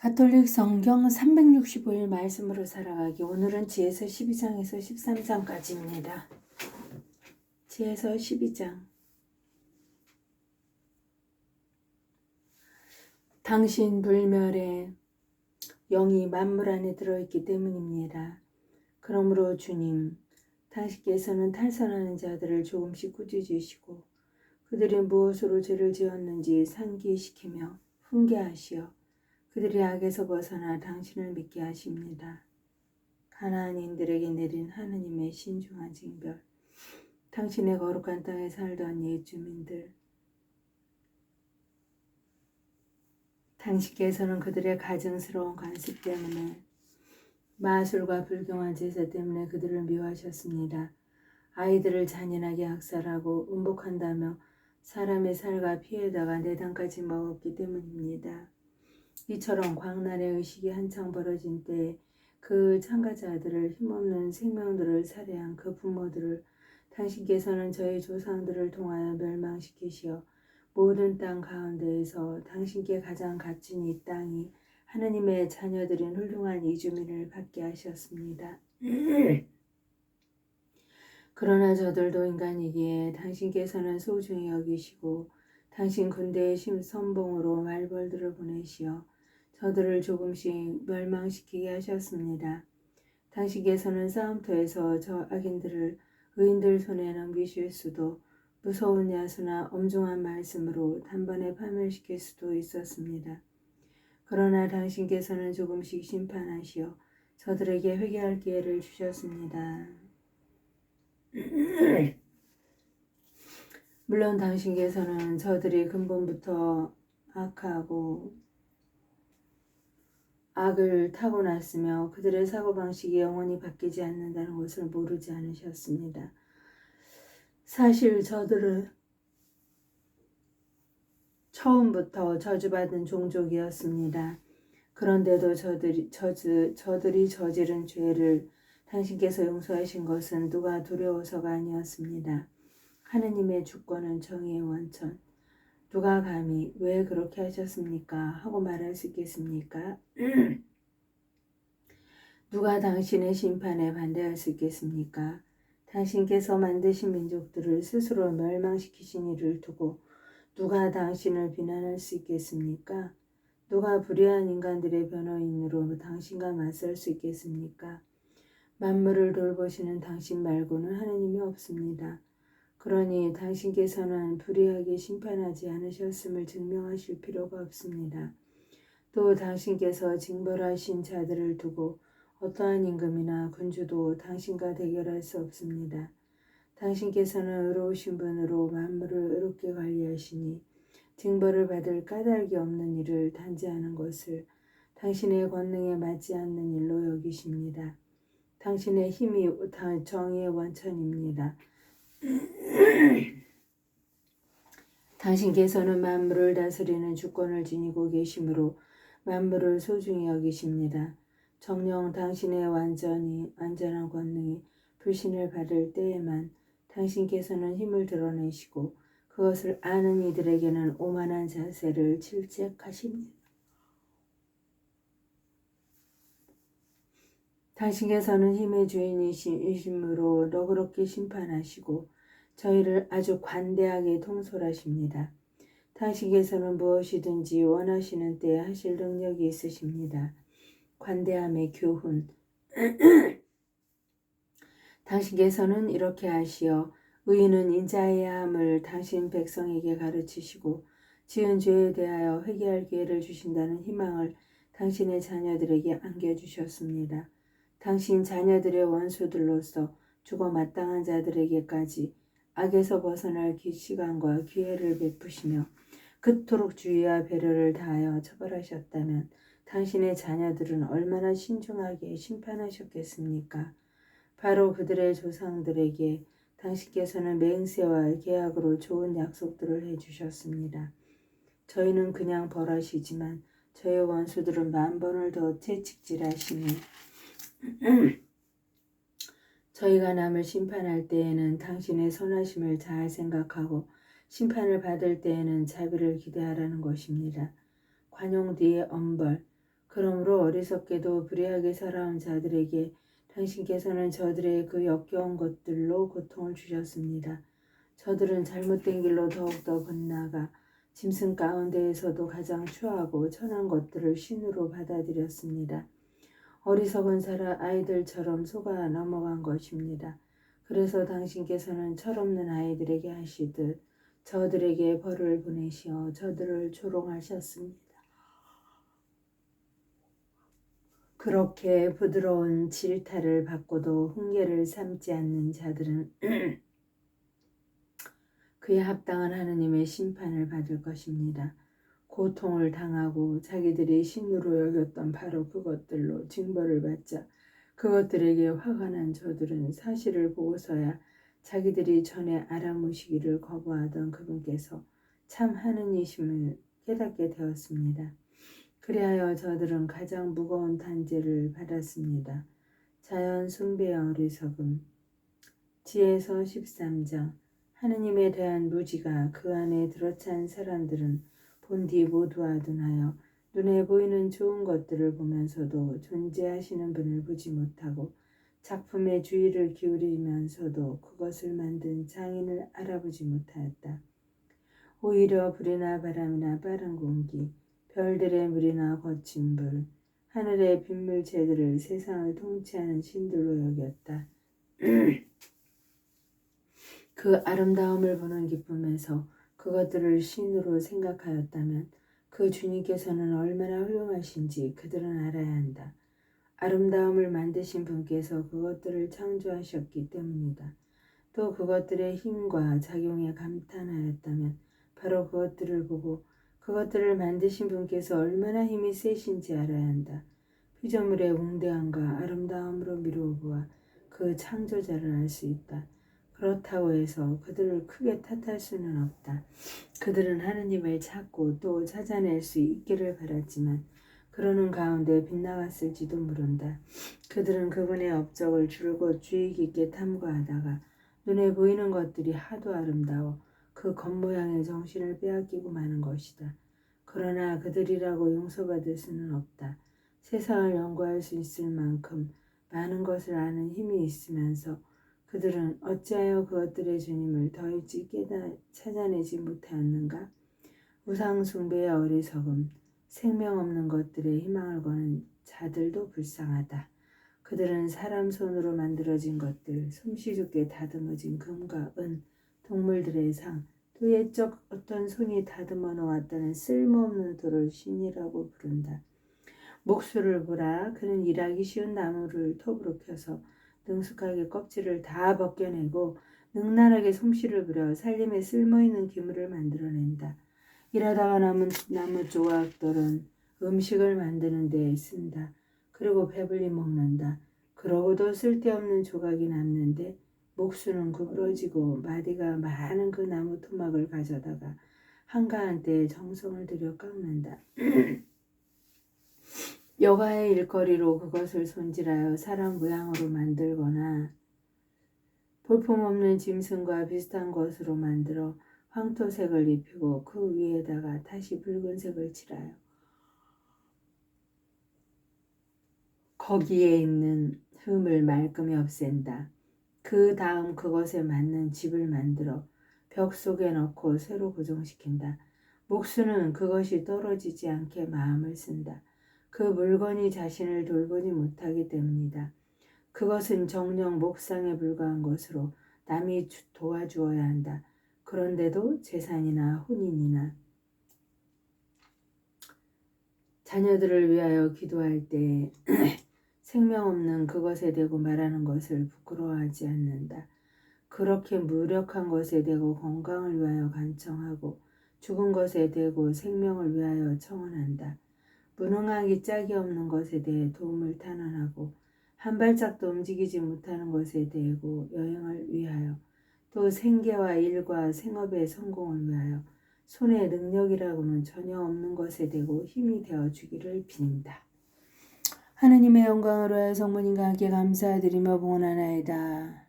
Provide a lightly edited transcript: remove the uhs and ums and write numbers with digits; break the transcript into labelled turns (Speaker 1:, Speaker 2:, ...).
Speaker 1: 가톨릭 성경 365일 말씀으로 살아가기. 오늘은 지에서 12장에서 13장까지입니다. 지에서 12장. 당신 불멸에 영이 만물 안에 들어있기 때문입니다. 그러므로 주님, 당신께서는 탈선하는 자들을 조금씩 꾸짖으시고 그들이 무엇으로 죄를 지었는지 상기시키며 훈계하시어 그들이 악에서 벗어나 당신을 믿게 하십니다. 가나안인들에게 내린 하느님의 신중한 징벌, 당신의 거룩한 땅에 살던 옛 주민들, 당신께서는 그들의 가증스러운 관습 때문에 마술과 불경한 제사 때문에 그들을 미워하셨습니다. 아이들을 잔인하게 학살하고 음복한다며 사람의 살과 피에다가 내단까지 먹었기 때문입니다. 이처럼 광란의 의식이 한창 벌어진 때에 그 참가자들을 힘없는 생명들을 살해한 그 부모들을 당신께서는 저희 조상들을 통하여 멸망시키시어 모든 땅 가운데에서 당신께 가장 값진 이 땅이 하느님의 자녀들인 훌륭한 이주민을 갖게 하셨습니다. 그러나 저들도 인간이기에 당신께서는 소중히 여기시고 당신 군대의 선봉으로 말벌들을 보내시어 저들을 조금씩 멸망시키게 하셨습니다. 당신께서는 싸움터에서 저 악인들을 의인들 손에 넘기실 수도 무서운 야수나 엄중한 말씀으로 단번에 파멸시킬 수도 있었습니다. 그러나 당신께서는 조금씩 심판하시어 저들에게 회개할 기회를 주셨습니다. 물론 당신께서는 저들이 근본부터 악하고 악을 타고났으며 그들의 사고방식이 영원히 바뀌지 않는다는 것을 모르지 않으셨습니다. 사실 저들은 처음부터 저주받은 종족이었습니다. 그런데도 저들이 저지른 죄를 당신께서 용서하신 것은 누가 두려워서가 아니었습니다. 하느님의 주권은 정의의 원천. 누가 감히 왜 그렇게 하셨습니까? 하고 말할 수 있겠습니까? 누가 당신의 심판에 반대할 수 있겠습니까? 당신께서 만드신 민족들을 스스로 멸망시키신 일을 두고 누가 당신을 비난할 수 있겠습니까? 누가 불의한 인간들의 변호인으로 당신과 맞설 수 있겠습니까? 만물을 돌보시는 당신 말고는 하느님이 없습니다. 그러니 당신께서는 불의하게 심판하지 않으셨음을 증명하실 필요가 없습니다. 또 당신께서 징벌하신 자들을 두고 어떠한 임금이나 군주도 당신과 대결할 수 없습니다. 당신께서는 의로우신 분으로 만물을 의롭게 관리하시니 징벌을 받을 까닭이 없는 일을 단죄하는 것을 당신의 권능에 맞지 않는 일로 여기십니다. 당신의 힘이 정의의 원천입니다. 당신께서는 만물을 다스리는 주권을 지니고 계시므로 만물을 소중히 여기십니다. 정녕 당신의 완전한 권능이 불신을 받을 때에만 당신께서는 힘을 드러내시고 그것을 아는 이들에게는 오만한 자세를 질책하십니다. 당신께서는 힘의 주인이심으로 너그럽게 심판하시고 저희를 아주 관대하게 통솔하십니다. 당신께서는 무엇이든지 원하시는 때에 하실 능력이 있으십니다. 관대함의 교훈. 당신께서는 이렇게 하시어 의인은 인자해야 함을 당신 백성에게 가르치시고 지은 죄에 대하여 회개할 기회를 주신다는 희망을 당신의 자녀들에게 안겨주셨습니다. 당신 자녀들의 원수들로서 죽어 마땅한 자들에게까지 악에서 벗어날 시간과 기회를 베푸시며 그토록 주의와 배려를 다하여 처벌하셨다면 당신의 자녀들은 얼마나 신중하게 심판하셨겠습니까? 바로 그들의 조상들에게 당신께서는 맹세와 계약으로 좋은 약속들을 해주셨습니다. 저희는 그냥 벌하시지만 저의 원수들은 만번을 더 채찍질하시니 저희가 남을 심판할 때에는 당신의 선하심을 잘 생각하고 심판을 받을 때에는 자비를 기대하라는 것입니다. 관용 뒤에 엄벌. 그러므로 어리석게도 불의하게 살아온 자들에게 당신께서는 저들의 그 역겨운 것들로 고통을 주셨습니다. 저들은 잘못된 길로 더욱더 건나가 짐승 가운데에서도 가장 추하고 천한 것들을 신으로 받아들였습니다. 어리석은 아이들처럼 속아 넘어간 것입니다. 그래서 당신께서는 철없는 아이들에게 하시듯 저들에게 벌을 보내시어 저들을 조롱하셨습니다. 그렇게 부드러운 질타를 받고도 훈계를 삼지 않는 자들은 그에 합당한 하느님의 심판을 받을 것입니다. 고통을 당하고 자기들이 신으로 여겼던 바로 그것들로 징벌을 받자 그것들에게 화가 난 저들은 사실을 보고서야 자기들이 전에 알아보시기를 거부하던 그분께서 참 하느님이심을 깨닫게 되었습니다. 그리하여 저들은 가장 무거운 단죄를 받았습니다. 자연 숭배의 어리석음. 지혜서 13장. 하느님에 대한 무지가 그 안에 들어찬 사람들은 본디 모두 아둔하여 눈에 보이는 좋은 것들을 보면서도 존재하시는 분을 보지 못하고 작품에 주의를 기울이면서도 그것을 만든 장인을 알아보지 못하였다. 오히려 불이나 바람이나 빠른 공기, 별들의 물이나 거친 불, 하늘의 빗물체들을 세상을 통치하는 신들로 여겼다. 그 아름다움을 보는 기쁨에서 그것들을 신으로 생각하였다면 그 주님께서는 얼마나 훌륭하신지 그들은 알아야 한다. 아름다움을 만드신 분께서 그것들을 창조하셨기 때문이다. 또 그것들의 힘과 작용에 감탄하였다면 바로 그것들을 보고 그것들을 만드신 분께서 얼마나 힘이 세신지 알아야 한다. 피조물의 웅대함과 아름다움으로 미루어 보아 그 창조자를 알 수 있다. 그렇다고 해서 그들을 크게 탓할 수는 없다. 그들은 하느님을 찾고 또 찾아낼 수 있기를 바랐지만 그러는 가운데 빗나갔을지도 모른다. 그들은 그분의 업적을 줄곧 주의 깊게 탐구하다가 눈에 보이는 것들이 하도 아름다워 그 겉모양의 정신을 빼앗기고 마는 것이다. 그러나 그들이라고 용서받을 수는 없다. 세상을 연구할 수 있을 만큼 많은 것을 아는 힘이 있으면서 그들은 어찌하여 그것들의 주님을 더 일찍 찾아내지 못하였는가? 우상 숭배의 어리석음, 생명 없는 것들에 희망을 거는 자들도 불쌍하다. 그들은 사람 손으로 만들어진 것들, 솜씨좋게 다듬어진 금과 은, 동물들의 상, 또 옛적 어떤 손이 다듬어 놓았다는 쓸모없는 돌을 신이라고 부른다. 목수를 보라. 그는 일하기 쉬운 나무를 톱으로 펴서 능숙하게 껍질을 다 벗겨내고 능란하게 솜씨를 부려 살림에 쓸모있는 기물을 만들어낸다. 일하다가 남은 나무 조각들은 음식을 만드는 데 쓴다. 그리고 배불리 먹는다. 그러고도 쓸데없는 조각이 남는데 목수는 구부러지고 마디가 많은 그 나무 토막을 가져다가 한가한 때에 정성을 들여 깎는다. 여가의 일거리로 그것을 손질하여 사람 모양으로 만들거나 볼품없는 짐승과 비슷한 것으로 만들어 황토색을 입히고 그 위에다가 다시 붉은색을 칠하여 거기에 있는 흠을 말끔히 없앤다. 그 다음 그것에 맞는 집을 만들어 벽 속에 넣고 새로 고정시킨다. 목수는 그것이 떨어지지 않게 마음을 쓴다. 그 물건이 자신을 돌보지 못하기 때문이다. 그것은 정녕 목상에 불과한 것으로 남이 도와주어야 한다. 그런데도 재산이나 혼인이나 자녀들을 위하여 기도할 때 생명 없는 그것에 대고 말하는 것을 부끄러워하지 않는다. 그렇게 무력한 것에 대고 건강을 위하여 간청하고 죽은 것에 대고 생명을 위하여 청원한다. 무능하기 짝이 없는 것에 대해 도움을 탄원하고 한 발짝도 움직이지 못하는 것에 대고 여행을 위하여 또 생계와 일과 생업의 성공을 위하여 손에 능력이라고는 전혀 없는 것에 대고 힘이 되어 주기를 빈다. 하느님의 영광으로 성모님과 함께 감사드리며 봉헌하나이다.